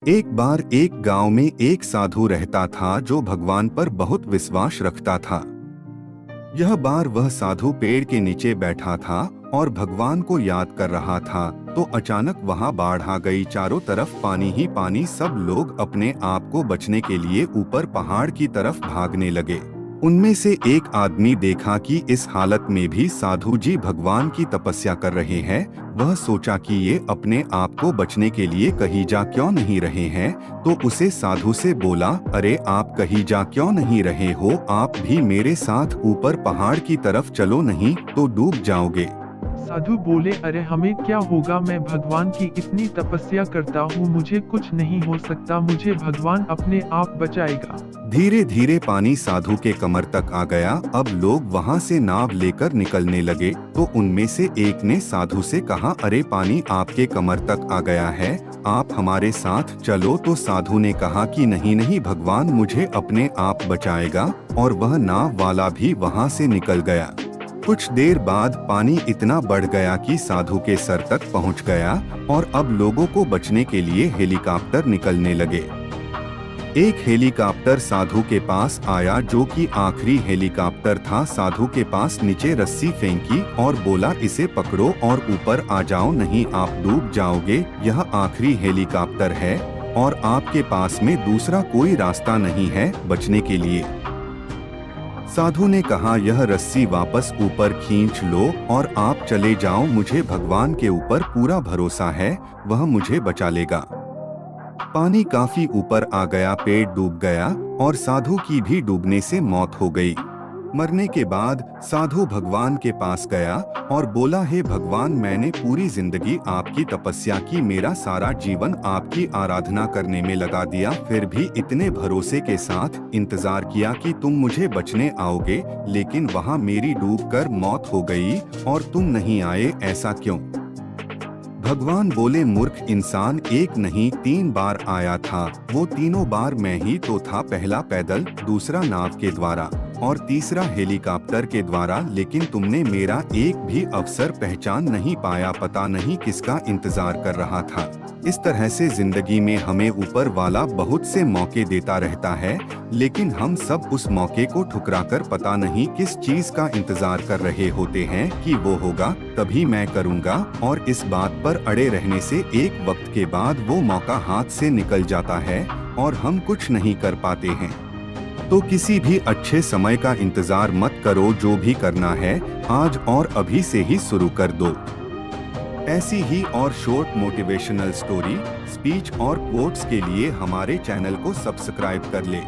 एक बार एक गांव में एक साधु रहता था जो भगवान पर बहुत विश्वास रखता था। यह बार वह साधु पेड़ के नीचे बैठा था और भगवान को याद कर रहा था, तो अचानक वहां बाढ़ आ गई। चारों तरफ पानी ही पानी। सब लोग अपने आप को बचने के लिए ऊपर पहाड़ की तरफ भागने लगे। उनमें से एक आदमी देखा कि इस हालत में भी साधु जी भगवान की तपस्या कर रहे हैं। वह सोचा कि ये अपने आप को बचने के लिए कहीं जा क्यों नहीं रहे हैं, तो उसे साधु से बोला, अरे आप कहीं जा क्यों नहीं रहे हो? आप भी मेरे साथ ऊपर पहाड़ की तरफ चलो, नहीं तो डूब जाओगे। साधु बोले, अरे हमें क्या होगा, मैं भगवान की इतनी तपस्या करता हूँ, मुझे कुछ नहीं हो सकता, मुझे भगवान अपने आप बचाएगा। धीरे धीरे पानी साधु के कमर तक आ गया। अब लोग वहाँ से नाव लेकर निकलने लगे, तो उनमें से एक ने साधु से कहा, अरे पानी आपके कमर तक आ गया है, आप हमारे साथ चलो। तो साधु ने कहा कि नहीं नहीं, भगवान मुझे अपने आप बचाएगा, और वह नाव वाला भी वहाँ से निकल गया। कुछ देर बाद पानी इतना बढ़ गया कि साधु के सर तक पहुंच गया, और अब लोगों को बचने के लिए हेलीकॉप्टर निकलने लगे। एक हेलीकॉप्टर साधु के पास आया, जो कि आखिरी हेलीकॉप्टर था। साधु के पास नीचे रस्सी फेंकी और बोला, इसे पकड़ो और ऊपर आ जाओ, नहीं आप डूब जाओगे। यह आखिरी हेलीकॉप्टर है और आपके पास में दूसरा कोई रास्ता नहीं है बचने के लिए। साधु ने कहा, यह रस्सी वापस ऊपर खींच लो और आप चले जाओ, मुझे भगवान के ऊपर पूरा भरोसा है, वह मुझे बचा लेगा। पानी काफी ऊपर आ गया, पेड़ डूब गया और साधु की भी डूबने से मौत हो गई। मरने के बाद साधु भगवान के पास गया और बोला, हे भगवान, मैंने पूरी जिंदगी आपकी तपस्या की, मेरा सारा जीवन आपकी आराधना करने में लगा दिया, फिर भी इतने भरोसे के साथ इंतजार किया कि तुम मुझे बचने आओगे, लेकिन वहाँ मेरी डूबकर मौत हो गई और तुम नहीं आए, ऐसा क्यों? भगवान बोले, मूर्ख इंसान, एक नहीं 3 बार आया था, वो तीनों बार मैं ही तो था। पहला पैदल, दूसरा नाव के द्वारा और तीसरा हेलीकॉप्टर के द्वारा, लेकिन तुमने मेरा एक भी अवसर पहचान नहीं पाया, पता नहीं किसका इंतजार कर रहा था। इस तरह से जिंदगी में हमें ऊपर वाला बहुत से मौके देता रहता है, लेकिन हम सब उस मौके को ठुकराकर पता नहीं किस चीज का इंतजार कर रहे होते हैं कि वो होगा तभी मैं करूँगा, और इस बात पर अड़े रहने से एक वक्त के बाद वो मौका हाथ से निकल जाता है और हम कुछ नहीं कर पाते हैं। तो किसी भी अच्छे समय का इंतजार मत करो, जो भी करना है आज और अभी से ही शुरू कर दो। ऐसी ही और शॉर्ट मोटिवेशनल स्टोरी, स्पीच और कोट्स के लिए हमारे चैनल को सब्सक्राइब कर ले।